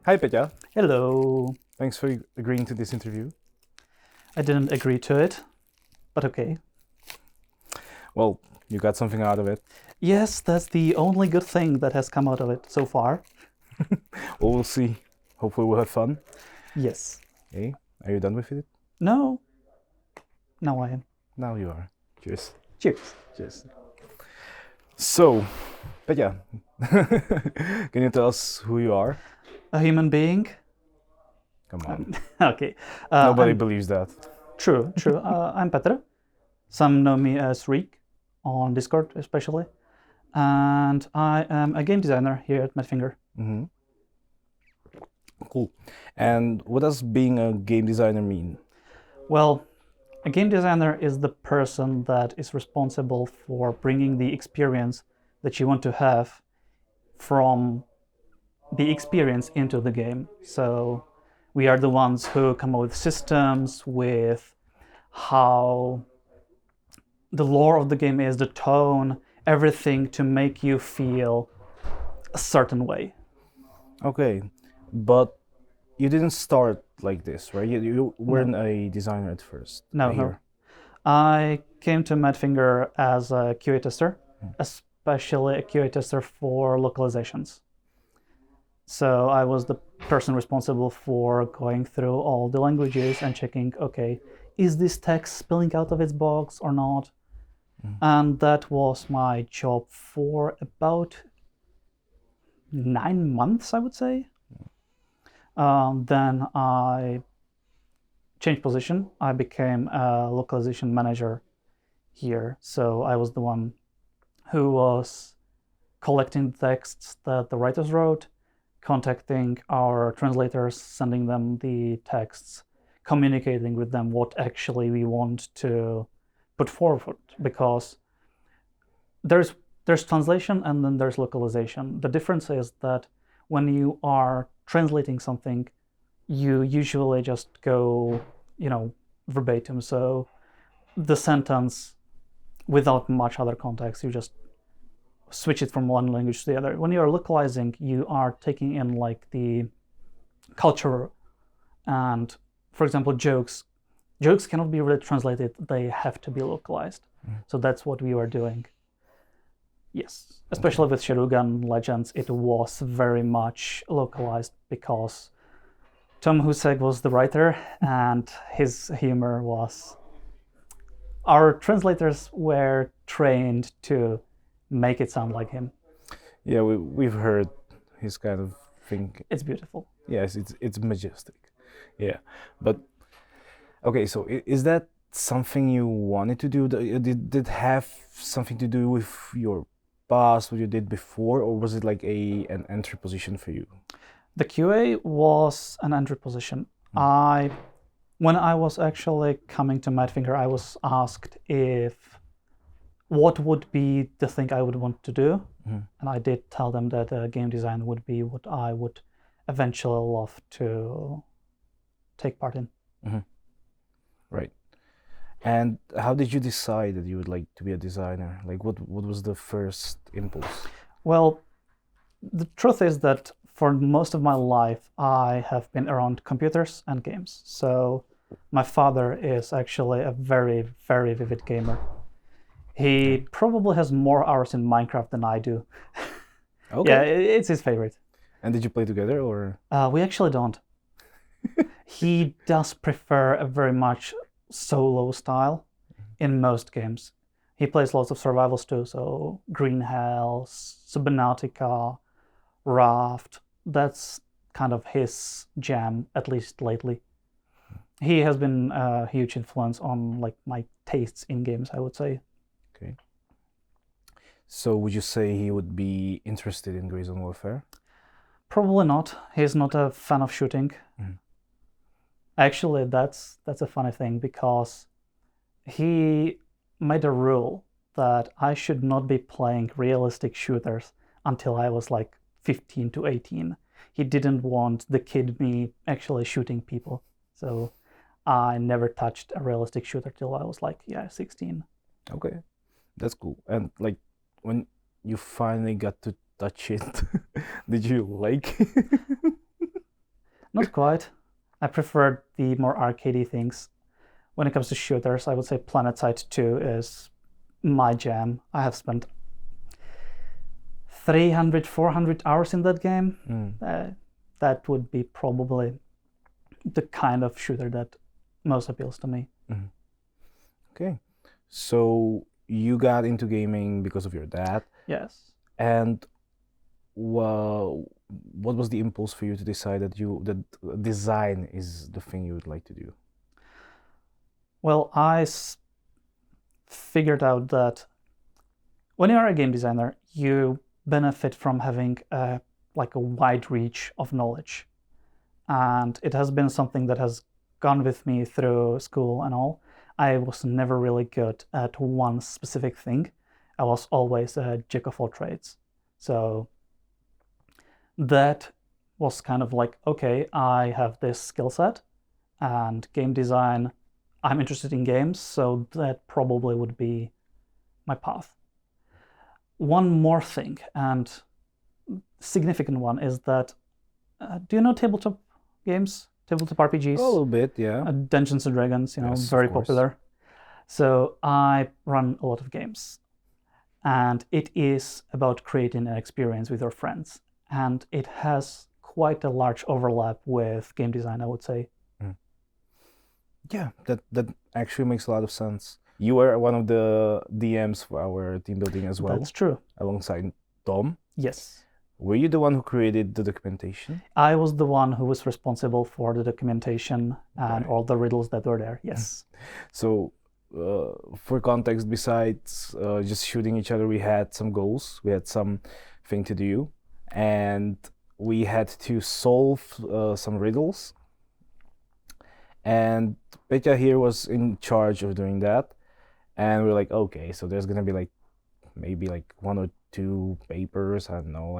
Hi, Petr. Hello. Thanks for agreeing to this interview. I didn't agree to it, but okay. Well, you got something out of it. Yes, that's the only good thing that has come out of it so far. Well, we'll see. Hopefully we'll have fun. Yes. Okay, are you done with it? No. Now I am. Now you are. Cheers. Cheers. Cheers. So, Petr, can you tell us who you are? A human being? Come on. Okay. Nobody believes that. True. I'm Petr. Some know me as Reek on Discord especially. And I am a game designer here at MADFINGER. Mm-hmm. Cool. And what does being a game designer mean? Well, a game designer is the person that is responsible for bringing the experience that you want to have from the experience into the game. So we are the ones who come up with systems, with how the lore of the game is, the tone, everything to make you feel a certain way. Okay, but you didn't start like this, right? You weren't a designer at first. No. I came to MADFINGER as a QA tester, especially a QA tester for localizations. So I was the person responsible for going through all the languages and checking, okay, is this text spilling out of its box or not? And that was my job for about 9 months, I would say. Then I changed position. I became a localization manager here. So I was the one who was collecting the texts that the writers wrote, contacting our translators, sending them the texts, communicating with them what actually we want to put forward, because there's translation and then there's localization. The difference is that when you are translating something, you usually just go, verbatim. So the sentence without much other context, you just switch it from one language to the other. When you are localizing, you are taking in like the culture, and for example, jokes cannot be really translated, they have to be localized. So that's what we were doing. Yes, especially with Sharugan Legends, it was very much localized because Tom Husek was the writer and his humor was... Our translators were trained to make it sound like him. Yeah, we've heard his kind of thing. It's beautiful. Yes, it's majestic. Yeah, but okay, so is that something you wanted to do? Did it have something to do with your past, what you did before, or was it like an entry position for you? The QA was an entry position. When I was actually coming to MADFINGER, I was asked what would be the thing I would want to do, and I did tell them that game design would be what I would eventually love to take part in. Right. And how did you decide that you would like to be a designer? Like, what was the first impulse? Well, the truth is that for most of my life, I have been around computers and games. So my father is actually a very, very vivid gamer. He probably has more hours in Minecraft than I do. Okay. Yeah, it's his favorite. And did you play together, or? We actually don't. He does prefer a very much solo style in most games. He plays lots of survivals too, so Green Hells, Subnautica, Raft. That's kind of his jam, at least lately. He has been a huge influence on like my tastes in games, I would say. Okay. So would you say he would be interested in Guerrilla Warfare? Probably not. He's not a fan of shooting. Actually, that's a funny thing, because he made a rule that I should not be playing realistic shooters until I was like 15 to 18. He didn't want the kid me actually shooting people. So I never touched a realistic shooter till I was like, 16. Okay, that's cool. And like, when you finally got to touch it, did you like? Not quite. I prefer the more arcadey things. When it comes to shooters, I would say PlanetSide 2 is my jam. I have spent 300, 400 hours in that game. That would be probably the kind of shooter that most appeals to me. Okay. So you got into gaming because of your dad. Yes. And what was the impulse for you to decide that design is the thing you would like to do? Well, I figured out that when you are a game designer, you benefit from having a wide reach of knowledge. And it has been something that has gone with me through school and all. I was never really good at one specific thing. I was always a jack of all trades. So that was kind of like, okay, I have this skill set and game design. I'm interested in games, so that probably would be my path. One more thing, and significant one, is that do you know tabletop games, tabletop RPGs? A little bit, yeah. Dungeons and Dragons, Yes, very of course. popular. So I run a lot of games, and it is about creating an experience with your friends, and it has quite a large overlap with game design, I would say. Yeah, that actually makes a lot of sense. You were one of the DMs for our team building as well. That's true. Alongside Tom. Yes. Were you the one who created the documentation? I was the one who was responsible for the documentation and all the riddles that were there. Yes. So, for context, besides just shooting each other, we had some goals. We had something to do, and we had to solve some riddles. And Petr here was in charge of doing that. And we're like, okay, so there's gonna be maybe 1 or 2 papers. I don't know,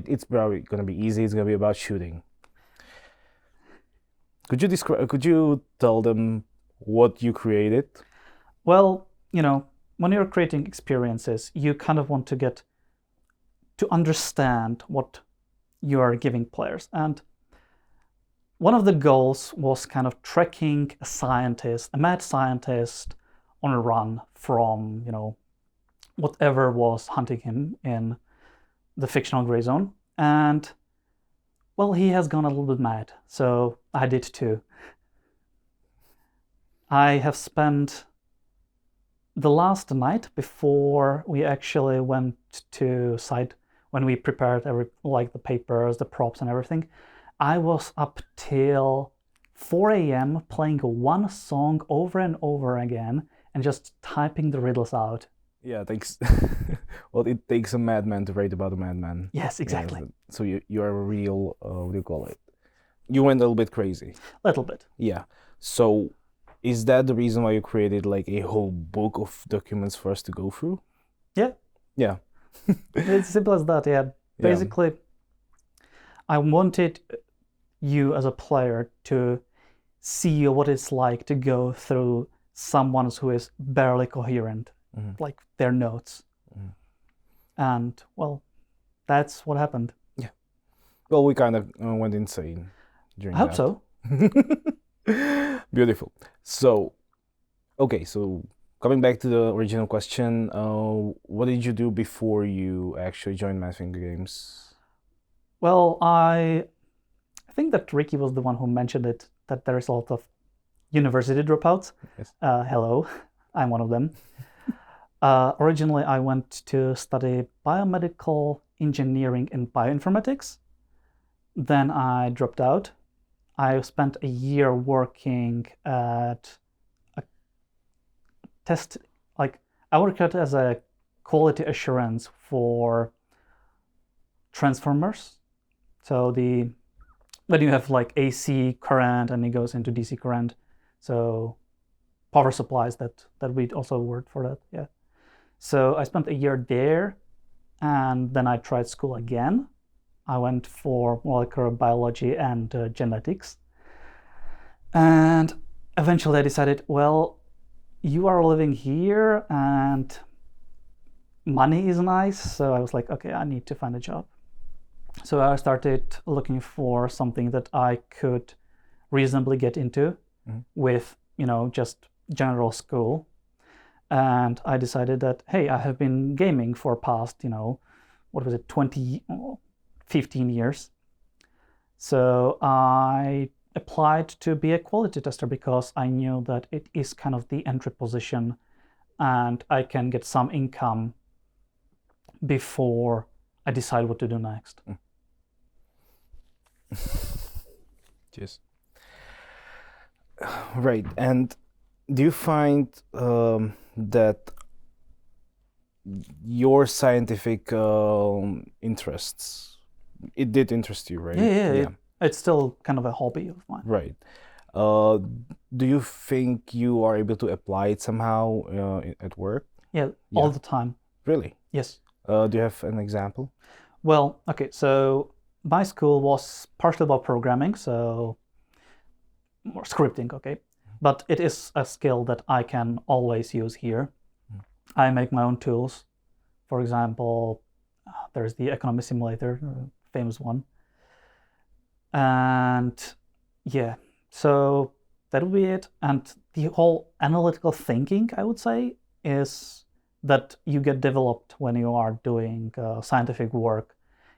it's probably gonna be easy. It's gonna be about shooting. Could you tell them what you created? Well, when you're creating experiences, you kind of want to get to understand what you're giving players. And one of the goals was kind of tracking a mad scientist on a run from, whatever was hunting him in the fictional gray zone. And, well, he has gone a little bit mad, so I did too. I have spent the last night before we actually went to site, when we prepared the papers, the props and everything, I was up till 4 a.m. playing one song over and over again and just typing the riddles out. Yeah, thanks. Well, it takes a madman to write about a madman. Yes, exactly. Yeah, so you're a real, what do you call it? You went a little bit crazy. A little bit. Yeah. So is that the reason why you created a whole book of documents for us to go through? Yeah. Yeah. It's simple as that, yeah. Basically, I wanted you as a player to see what it's like to go through someone who is barely coherent, like their notes. And, well, that's what happened. Yeah. Well, we kind of went insane during I hope that. so. Beautiful. So, okay, so coming back to the original question, what did you do before you actually joined MADFINGER Games? Well, I think that Ricky was the one who mentioned it, that there is a lot of university dropouts. Yes. Hello, I'm one of them. Originally, I went to study biomedical engineering and bioinformatics. Then I dropped out. I spent a year working at a test, I worked as a quality assurance for transformers. So when you have AC current and it goes into DC current, so power supplies that we also worked for that, yeah. So I spent a year there, and then I tried school again. I went for molecular biology and genetics. And eventually I decided, well, you are living here and money is nice. So I was like, okay, I need to find a job. So I started looking for something that I could reasonably get into with, just general school. And I decided that, hey, I have been gaming for past, 15 years. So I applied to be a quality tester because I knew that it is kind of the entry position and I can get some income before I decide what to do next. Cheers. Right. And do you find that your scientific interests, it did interest you, right? Yeah. It's still kind of a hobby of mine. Right. Do you think you are able to apply it somehow at work? Yeah, all the time. Really? Yes. Do you have an example? Well, okay, so my school was partially about programming, so more scripting, okay? But it is a skill that I can always use here. I make my own tools. For example, there's the economy simulator, famous one. And yeah, so that would be it. And the whole analytical thinking, I would say, is that you get developed when you are doing scientific work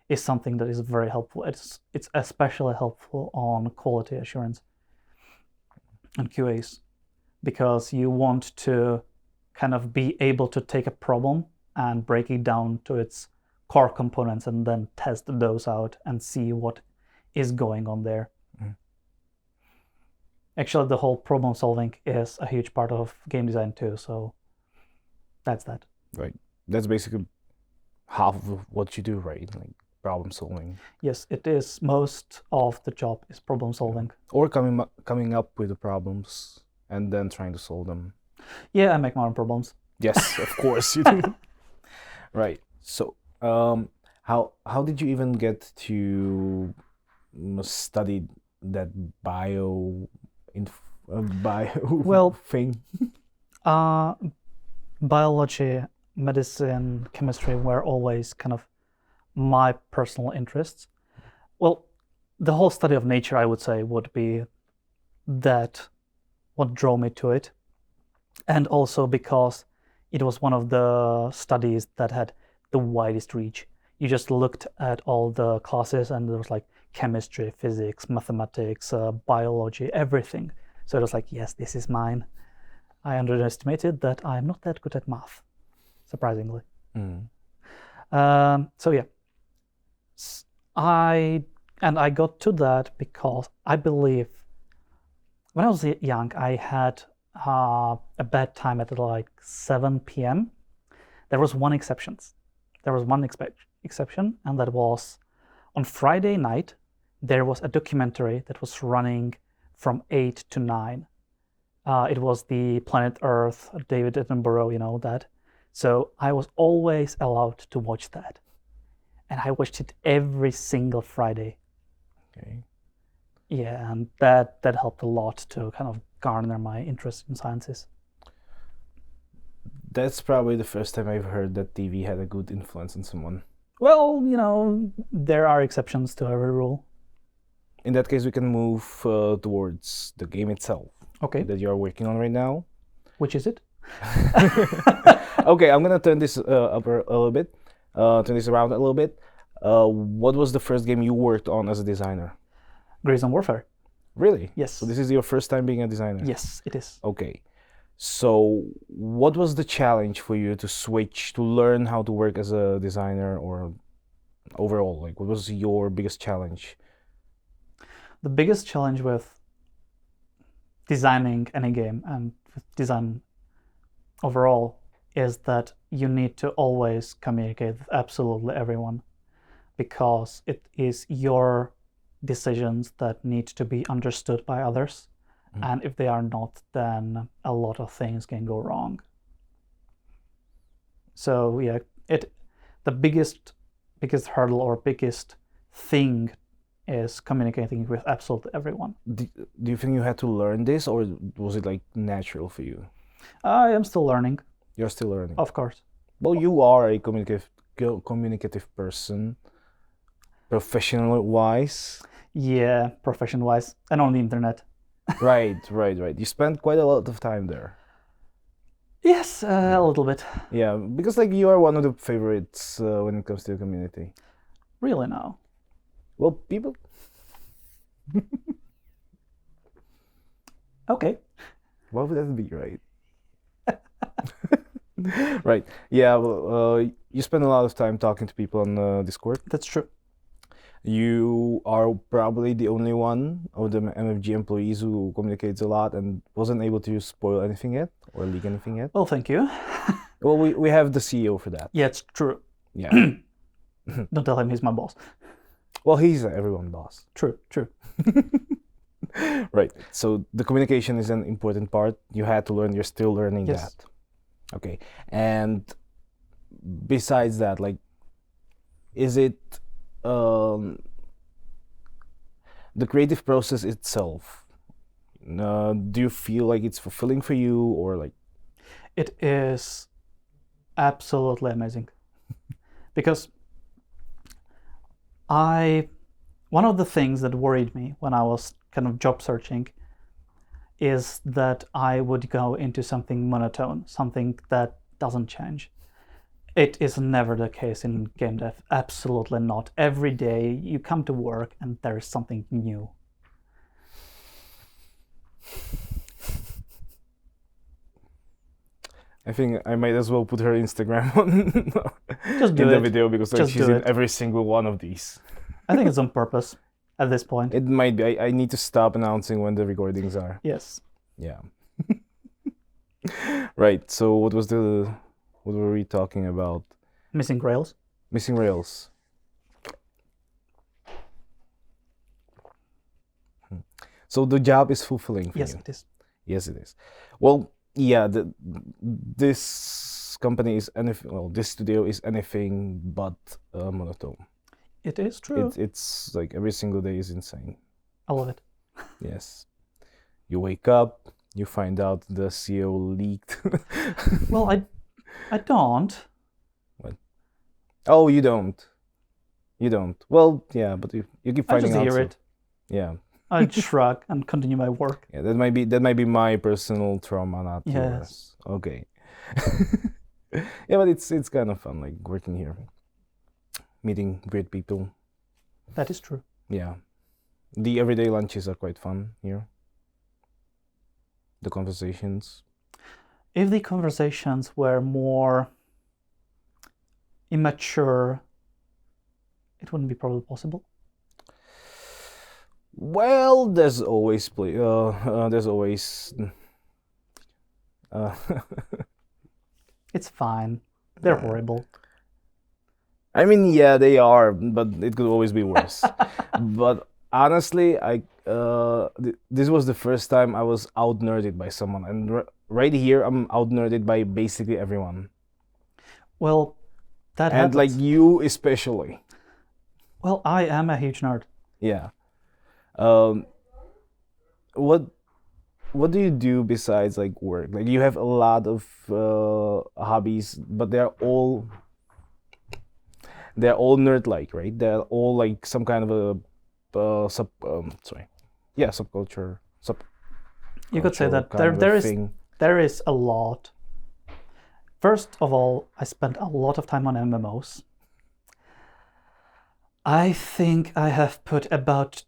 is something that is very helpful. It's especially helpful on quality assurance and QAs because you want to kind of be able to take a problem and break it down to its core components and then test those out and see what is going on there. Actually, the whole problem solving is a huge part of game design too, so that's that. Right. That's basically half of what you do, right? Like problem solving. Yes, it is. Most of the job is problem solving. Or coming up with the problems and then trying to solve them. Yeah, I make my own problems. Yes, of course you do. Right. So, how did you even get to study that bio thing? Biology, medicine, chemistry were always kind of my personal interests. Well, the whole study of nature, I would say, would be that what drew me to it. And also because it was one of the studies that had the widest reach. You just looked at all the classes and there was like chemistry, physics, mathematics, biology, everything. So it was like, yes, this is mine. I underestimated that I'm not that good at math, surprisingly. So yeah, I got to that because I believe when I was young, I had a bedtime at like 7 p.m. There was one exception. Exception, and that was on Friday night. There was a documentary that was running from 8 to 9. It was the Planet Earth, David Attenborough, you know that. So I was always allowed to watch that. And I watched it every single Friday. Okay. Yeah, and that helped a lot to kind of garner my interest in sciences. That's probably the first time I've heard that TV had a good influence on someone. Well, there are exceptions to every rule. In that case, we can move towards the game itself. Okay. That you are working on right now. Which is it? Okay, I'm gonna turn this up a little bit. Turn this around a little bit. What was the first game you worked on as a designer? Gears and Warfare. Really? Yes. So this is your first time being a designer? Yes, it is. Okay. So what was the challenge for you to switch, to learn how to work as a designer, or overall? Like, what was your biggest challenge? The biggest challenge with designing any game and with design overall is that you need to always communicate with absolutely everyone because it is your decisions that need to be understood by others. And if they are not, then a lot of things can go wrong. So yeah, the biggest hurdle or biggest thing is communicating with absolutely everyone. Do you think you had to learn this, or was it like natural for you? I am still learning. You're still learning? Of course. Well, you are a communicative person. professional-wise? Yeah, profession-wise, and on the internet. Right. You spent quite a lot of time there. Yes, a little bit. Yeah, because like you are one of the favorites when it comes to the community. Really now. Well, people. Okay. Why would that be, right? Right. Yeah. Well, you spend a lot of time talking to people on Discord. That's true. You are probably the only one of the MFG employees who communicates a lot and wasn't able to spoil anything yet or leak anything yet. Well, thank you. Well, we have the CEO for that. Yeah, it's true. Yeah. Don't tell him he's my boss. Well, he's everyone's boss. True. Right. So the communication is an important part. You had to learn. You're still learning Yes. that. Okay. And besides that, like, is it the creative process itself? Do you feel like it's fulfilling for you, or like? It is absolutely amazing. Because one of the things that worried me when I was kind of job searching is that I would go into something monotone, something that doesn't change. It is never the case in game dev. Absolutely not. Every day you come to work and there is something new. I think I might as well put her Instagram on Just do in the it. video because like, Just she's do in it. every single one of these. I think it's on purpose at this point. It might be. I need to stop announcing when the recordings are. Yes. Yeah. Right. So what were we talking about? Missing Grails. Missing rails. So the job is fulfilling for Yes, you. it is. Yes, it is. Well, yeah. This company is anything. Well, this studio is anything but monotone. It is true. It's like every single day is insane. I love it. Yes. You wake up, you find out the CEO leaked. Well, I don't. Oh, you don't. You don't. Well, yeah, but you keep I finding just out. hear so- it. Yeah. I shrug and continue my work. Yeah, that might be my personal trauma, not Yes. yours. Okay. Yeah, but it's kind of fun, like working here, meeting great people. That is true. Yeah, the everyday lunches are quite fun here. The conversations. If the conversations were more immature, it wouldn't be probably possible. Well, there's always there's always. It's fine. They're Yeah. horrible. I mean, yeah, they are, but it could always be worse. But honestly, this was the first time I was out nerded by someone, and right here I'm out nerded by basically everyone, Well, that and like happens. you especially. Well, I am a huge nerd. Yeah. What do you do besides like work? Like you have a lot of hobbies, but they're all nerd-like, right? They're all like some kind of a subculture. You could say that kind of a there is thing. there is a lot. First of all, I spent a lot of time on MMOs. I think I have put about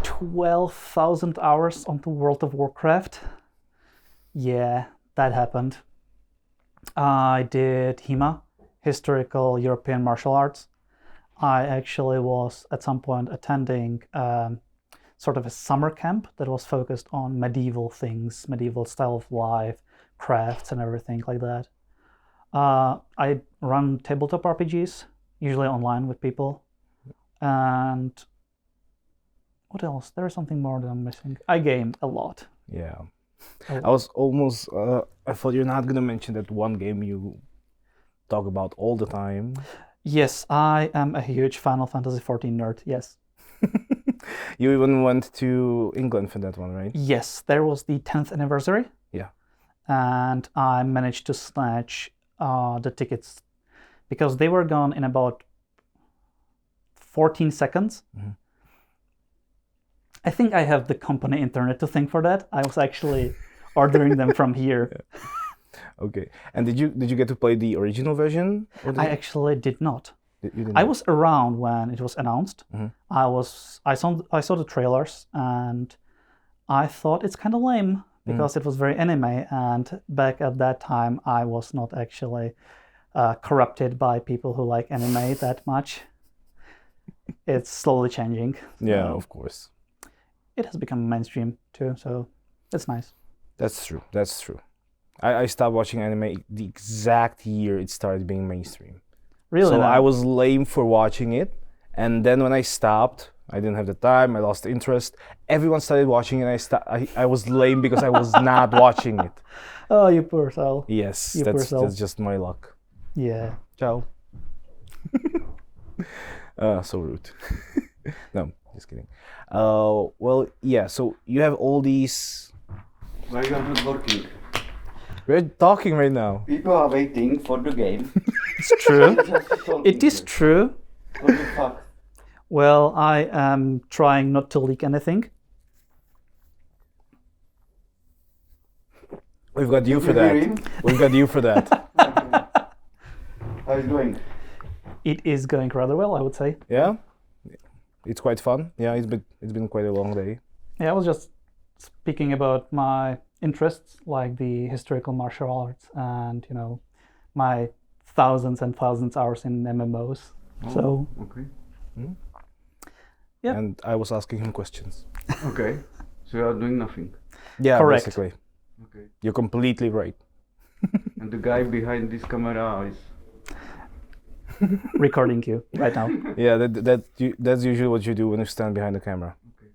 12,000 hours onto World of Warcraft. Yeah, that happened. I did HEMA, Historical European Martial Arts. I actually was at some point attending sort of a summer camp that was focused on medieval things, medieval style of life, crafts, and everything like that. I run tabletop RPGs, usually online with people. And what else? There is something more that I'm missing. I game a lot. Yeah. Oh. I was almost. I thought you're not gonna mention that one game you talk about all the time. Yes, I am a huge Final Fantasy XIV nerd. Yes. You even went to England for that one, right? Yes, there was the 10th anniversary. Yeah. And I managed to snatch the tickets because they were gone in about 14 seconds. Mhm. I think I have the company internet to thank for that. I was actually ordering them from here. Okay. And did you get to play the original version? Or I actually did not. you didn't? I was around when it was announced. Mhm. I saw the trailers and I thought it's kind of lame because it was very anime, and back at that time I was not actually corrupted by people who like anime that much. It's slowly changing. Yeah, so of course. it has become mainstream too, so it's nice. That's true. That's true. I stopped watching anime the exact year it started being mainstream. Really? So now? I was lame for watching it, and then when I stopped, I didn't have the time. I lost interest. Everyone started watching, and I was lame because I was not watching it. Oh, you poor soul. Yes, You poor soul. that's just my luck. Yeah. Ciao. So rude. No, just kidding. Well, yeah. So you have all these. Why you are not working? We're talking right now. People are waiting for the game. It's true. Just talking It is here. true. What the fuck? Well, I am trying not to leak anything. We've got you for you hear that. him? We've got you for that. How is it going? It is going rather well, I would say. Yeah, it's quite fun. Yeah, it's been quite a long day. Yeah, I was just speaking about my interests, like the historical martial arts and, my thousands and thousands hours in MMOs. So, Okay. Yep. And I was asking him questions. Okay. So you are doing nothing. Yeah, Correct. basically. Okay. You're completely right. And the guy behind this camera is. recording you right now. Yeah, that's usually what you do when you stand behind the camera. Okay.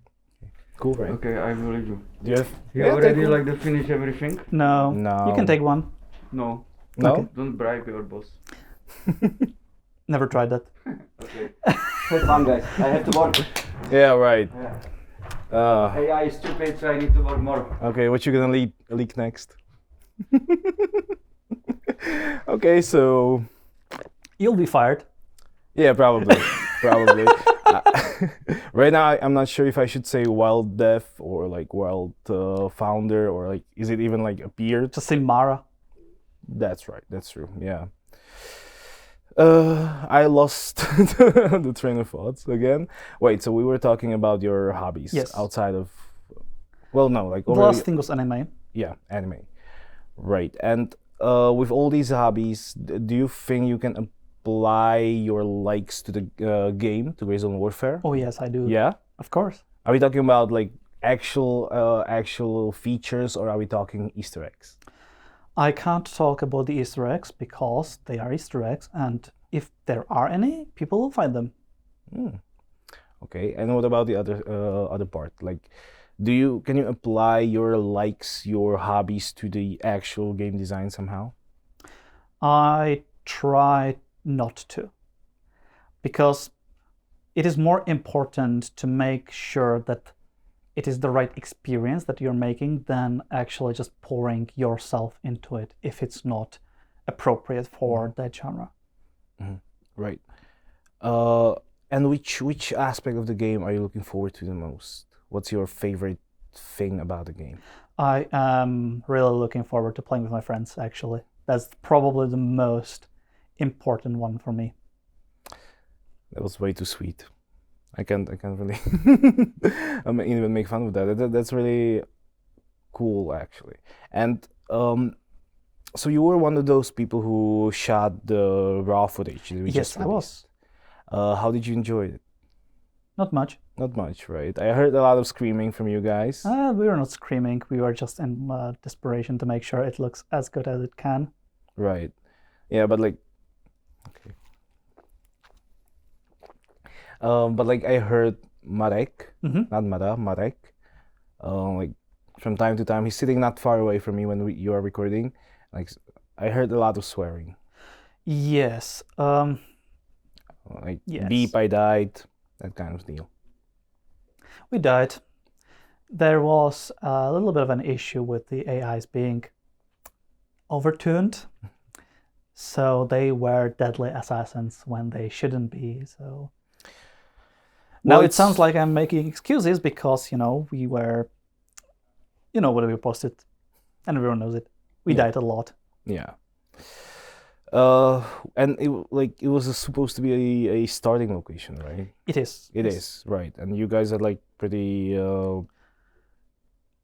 Cool, right? Okay, I believe you. Do you have? You Yeah, already take- like to finish everything? No, No. you can take one. No. No. Okay. Don't bribe your boss. Never tried that. Okay. Have fun, guys. I have to work. Yeah, right. Yeah. AI is stupid, so I need to work more. Okay, what you gonna leak next? Okay, so You'll be fired. yeah, probably, probably. Right now, I'm not sure if I should say wild dev or like wild founder, or like is it even like appeared? Just say Mara. That's right. That's true. Yeah. I lost the train of thoughts again. Wait, so we were talking about your hobbies Yes. outside of, well, no, like The already, last thing was anime. yeah, anime, right? And with all these hobbies, do you think you can apply your likes to the game, to Grazon Warfare? Oh yes, I do. Yeah. Of course. Are we talking about like actual features, or are we talking Easter eggs? I can't talk about the Easter eggs because they are Easter eggs, and if there are any, people will find them. Okay, and what about the other part? Like, can you apply your likes, your hobbies to the actual game design somehow? I try not to, because it is more important to make sure that it is the right experience that you're making than actually just pouring yourself into it if it's not appropriate for that genre. Right. And which aspect of the game are you looking forward to the most? What's your favorite thing about the game? I am really looking forward to playing with my friends, actually. That's probably the most important one for me. That was way too sweet. I can't really even make fun of that. That's really cool, actually. And so you were one of those people who shot the raw footage that we Yes, just I was. released. How did you enjoy it? Not much. Not much, right? I heard a lot of screaming from you guys. We were not screaming. We were just in desperation to make sure it looks as good as it can. Right. Yeah, but like, okay. But like I heard Marek, not Mara, Marek. Like from time to time, he's sitting not far away from me when you are recording. Like I heard a lot of swearing. Yes. Like Yes. beep, I died, that kind of deal. We died. There was a little bit of an issue with the AIs being overtuned. So they were deadly assassins when they shouldn't be. So Now it it's- sounds like I'm making excuses because, we were, what we posted, and everyone knows it. We Yeah. died a lot. Yeah. And it was supposed to be a starting location, right? It is. It yes. is, right. And you guys are like pretty If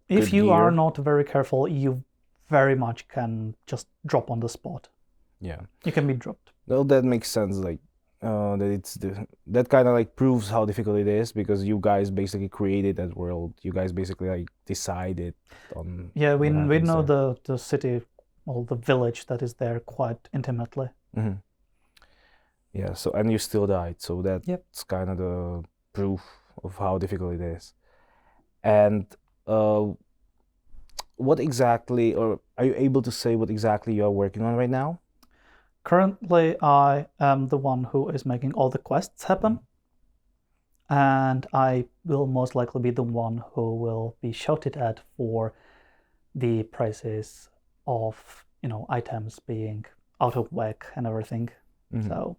good you are gear. not very careful, you very much can just drop on the spot. Yeah. You can be dropped. Well, that makes sense. Like, that that kind of like proves how difficult it is because you guys basically created that world. You guys basically like decided on. Yeah, we what happens know there. the city, or the village that is there quite intimately. Mhm. Yeah. So and you still died. So that's Yep. kind of the proof of how difficult it is. And what exactly, or are you able to say what exactly you are working on right now? Currently, I am the one who is making all the quests happen, and I will most likely be the one who will be shouted at for the prices of, items being out of whack and everything. Mhm. So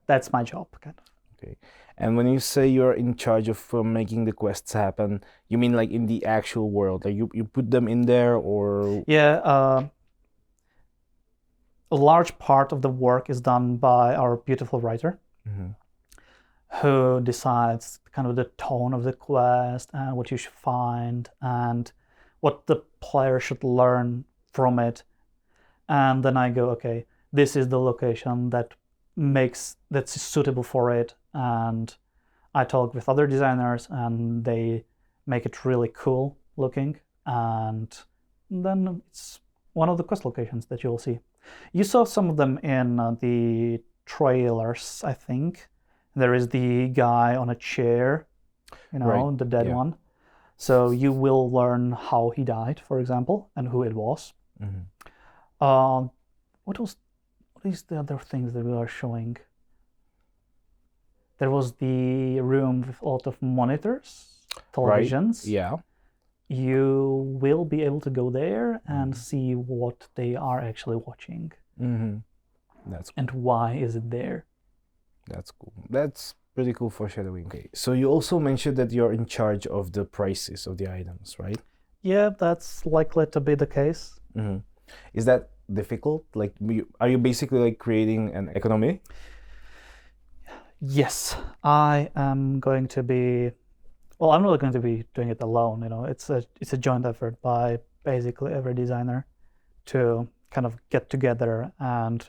that's my job, kind of. Okay. And when you say you're in charge of making the quests happen, you mean like in the actual world? Like you put them in there, or Yeah, a large part of the work is done by our beautiful writer, Mhm. who decides kind of the tone of the quest and what you should find and what the player should learn from it. And then I go, okay, this is the location that's suitable for it. And I talk with other designers and they make it really cool looking. And then it's one of the quest locations that you'll see. You saw some of them in the trailers, I think. There is the guy on a chair, Right, the dead yeah. one. So you will learn how he died, for example, and who it was. Mhm. What is the other things that we are showing? There was the room with a lot of monitors, Right, televisions. yeah. You will be able to go there and see what they are actually watching Mm-hmm. That's and why is it there. That's cool. That's pretty cool foreshadowing. Okay. So you also mentioned that you're in charge of the prices of the items, right? Yeah, that's likely to be the case. Mm-hmm. Is that difficult? Like, are you basically like creating an economy? Yes, I am going to be. Well, I'm not going to be doing it alone. It's a joint effort by basically every designer to kind of get together and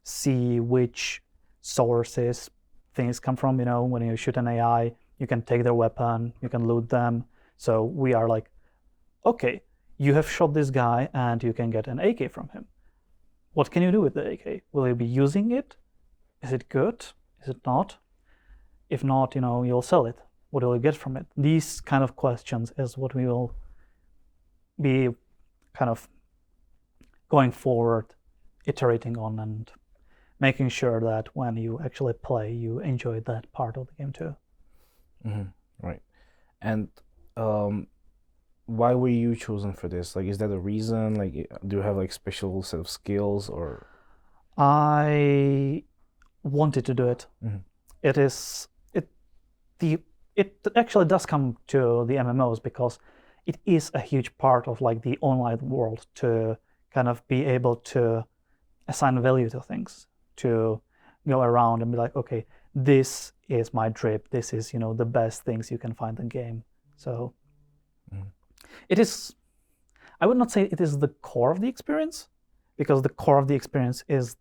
see which sources things come from. When you shoot an AI, you can take their weapon, you can loot them. So we are like, okay, you have shot this guy and you can get an AK from him. What can you do with the AK? Will you be using it? Is it good? Is it not? If not, you'll sell it. What will you get from it? These kind of questions is what we will be kind of going forward, iterating on and making sure that when you actually play, you enjoy that part of the game too. Mm-hmm. Right. And why were you chosen for this? Like, is that a reason? Like, do you have like special set of skills or? I wanted to do it. Mm-hmm. It actually does come to the MMOs because it is a huge part of like the online world to kind of be able to assign value to things, to go around and be like, okay, this is my drip. This is, the best things you can find in the game. So it is, I would not say it is the core of the experience, because the core of the experience is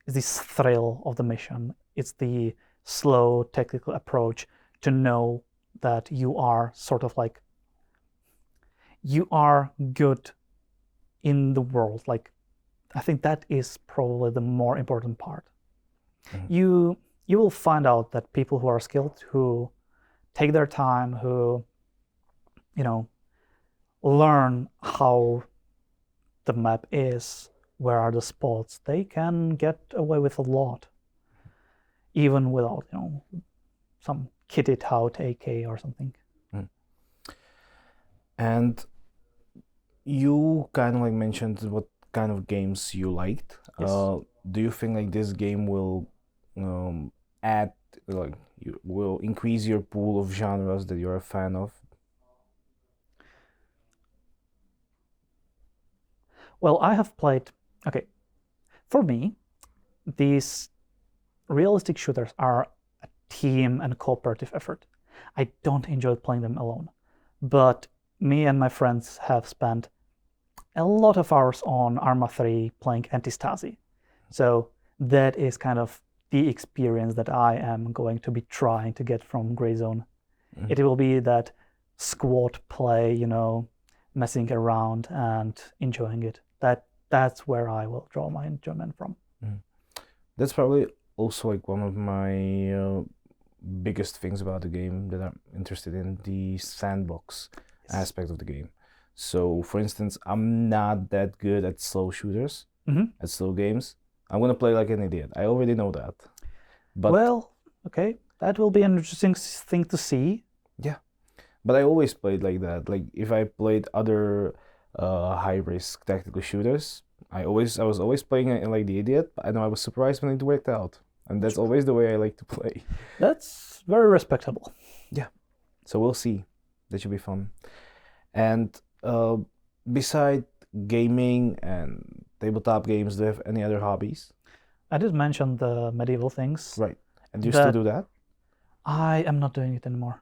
this thrill of the mission. It's the slow technical approach to know that you are sort of like, you are good in the world. Like, I think that is probably the more important part. You will find out that people who are skilled, who take their time, who learn how the map is, where are the spots, they can get away with a lot, even without some kitted out AK or something. And you kind of like mentioned what kind of games you liked. Yes. Do you think like this game will add like you will increase your pool of genres that you're a fan of? Well, I have played. Okay, for me, these realistic shooters are a team and cooperative effort. I don't enjoy playing them alone, but me and my friends have spent a lot of hours on Arma 3 playing Anti-Stasi. So that is kind of the experience that I am going to be trying to get from Grey Zone. Mhm. It will be that squad play, messing around and enjoying it. That's where I will draw my enjoyment from. That's probably also like one of my biggest things about the game that I'm interested in, the sandbox aspect of the game. So, for instance, I'm not that good at slow shooters, at slow games. I'm gonna play like an idiot. I already know that. But Well, okay, that will be an interesting thing to see. but I always played like that. Like if I played other high risk tactical shooters, I was always playing it like the idiot. I know I was surprised when it worked out, and that's always the way I like to play. That's very respectable. So we'll see. That should be fun. And beside gaming and tabletop games, do you have any other hobbies? I did mention the medieval things. Right. And do you still do that? I am not doing it anymore.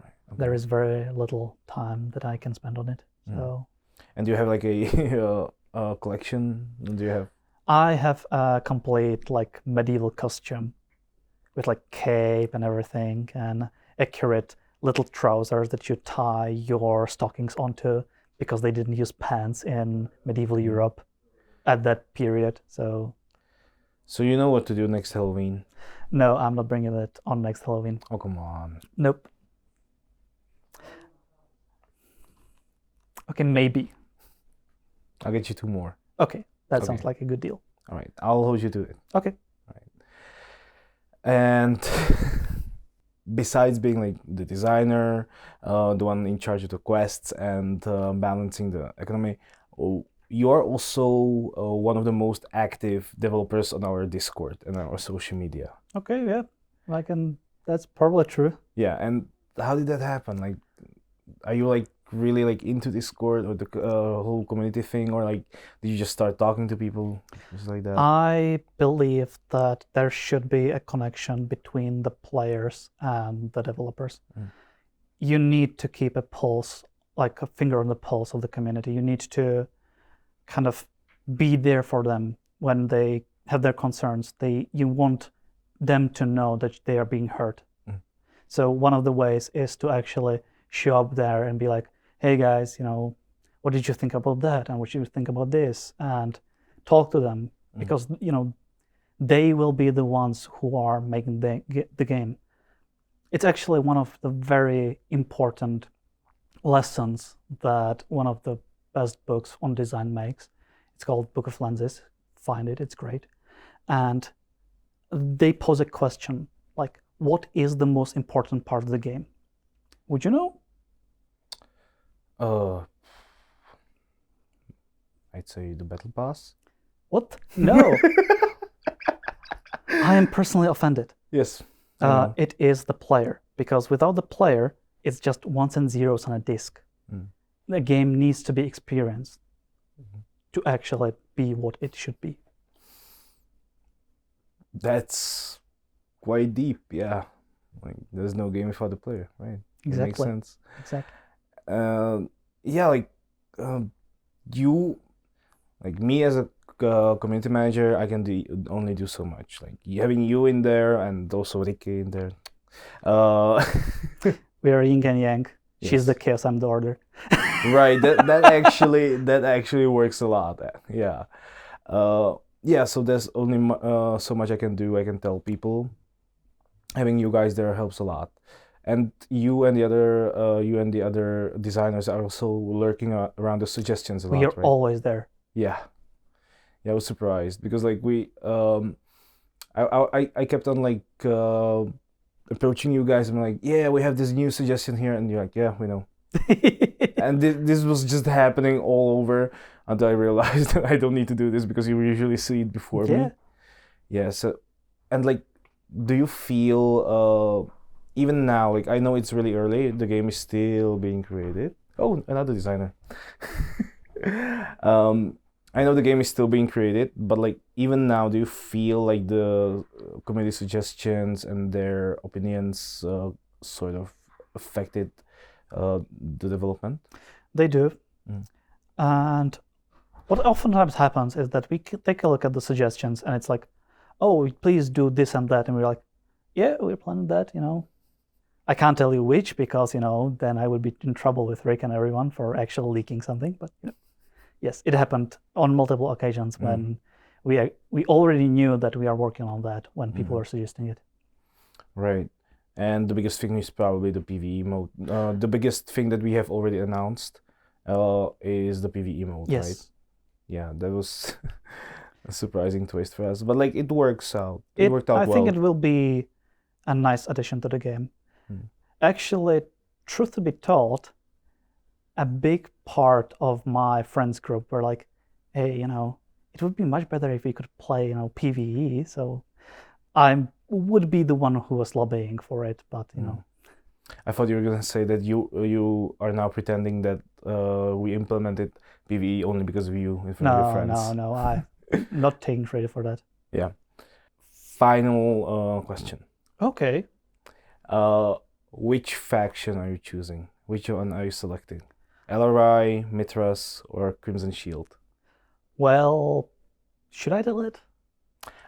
Right. There is very little time that I can spend on it. So And do you have like a collection? Do you have? I have a complete like medieval costume with like cape and everything and accurate little trousers that you tie your stockings onto because they didn't use pants in medieval Europe at that period. So You know what to do next Halloween? no, I'm not bringing it on next Halloween. Oh, come on. Nope. Okay, maybe. I'll get you 2 more. Okay, that Okay. sounds like a good deal. All right. I'll hold you to it. Okay. And besides being like the designer, the one in charge of the quests and balancing the economy, you are also one of the most active developers on our Discord and our social media. Okay, yeah. That's probably true. Yeah, and how did that happen? Like, are you like really like into Discord or the whole community thing, or like did you just start talking to people just like that? I believe that there should be a connection between the players and the developers. You need to keep a pulse, like a finger on the pulse of the community. You need to kind of be there for them when they have their concerns. You want them to know that they are being heard. So one of the ways is to actually show up there and be like, hey guys, what did you think about that? And what do you think about this? And talk to them because, they will be the ones who are making the game. It's actually one of the very important lessons that one of the best books on design makes. It's called Book of Lenses. Find it, it's great. And they pose a question like, what is the most important part of the game? Would you know? I'd say the battle pass. What? No. I am personally offended. Yes. It is the player, because without the player, it's just ones and zeros on a disc. The game needs to be experienced to actually be what it should be. That's quite deep, yeah. Like there's no game without the player, right? Exactly. It makes sense. Exactly. Yeah, like you, like me as a community manager, I can only do so much. Like having you in there and also Ricky in there. We are yin and yang. She's Yes. the chaos, I'm the order. Right. That actually works a lot. Yeah. Yeah. So there's only so much I can do. I can tell people. Having you guys there helps a lot. And you and the other designers are also lurking around the suggestions a lot, We are right? always there. Yeah, I was surprised because like I kept on like approaching you guys and like, yeah, we have this new suggestion here, and you're like, yeah, we know. And this was just happening all over until I realized that I don't need to do this because you usually see it before me. Yeah. Yeah. So, and like do you feel even now? Like I know it's really early. The game is still being created. Oh, another designer. I know the game is still being created, but like even now, do you feel like the community suggestions and their opinions sort of affected the development? They do. Mm. And what oftentimes happens is that we take a look at the suggestions and it's like, oh, please do this and that. And we're like, yeah, we're planning that, I can't tell you which because, then I would be in trouble with Rick and everyone for actually leaking something. But, yes, it happened on multiple occasions when we already knew that we are working on that when people are suggesting it. Right. And the biggest thing is probably the PvE mode. The biggest thing that we have already announced is the PvE mode, Yes. right? Yeah, that was a surprising twist for us. But like it works out. It worked out I well. think it will be a nice addition to the game. Actually, truth to be told, a big part of my friends group were like, hey, it would be much better if we could play, PvE. So I would be the one who was lobbying for it, but I thought you were gonna say that you are now pretending that we implemented PvE only because of you in front of your friends. No, I'm not taking credit for that. Yeah. Final question. Okay. Which faction are you choosing? Which one are you selecting? LRI, Mithras, or Crimson Shield? Well, should I tell it?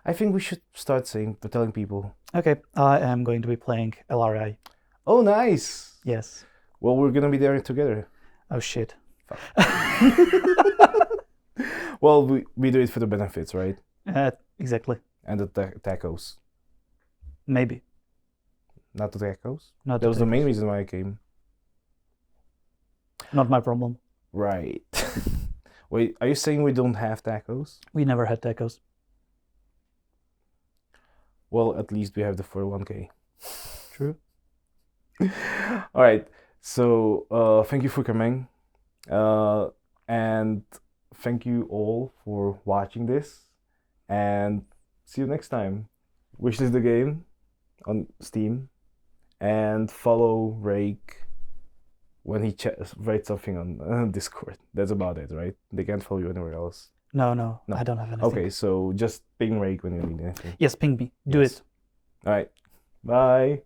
I think we should start telling people. Okay, I am going to be playing LRI. Oh, nice. Yes. Well, we're gonna be there together. Oh shit. Well, we do it for the benefits, right? Exactly. And the tacos. Maybe. Not the tacos? Not That was the main tacos. reason why I came. Not my problem. Right. Wait, are you saying we don't have tacos? We never had tacos. Well, at least we have the 401k. True. All right. So thank you for coming. And thank you all for watching this. And see you next time. Wishlist the game on Steam. And follow Rake when he writes something on Discord. That's about it, right? They can't follow you anywhere else. No, I don't have anything. Okay, so just ping Rake when you need anything. Yes, ping me. Do Yes. it. All right. Bye.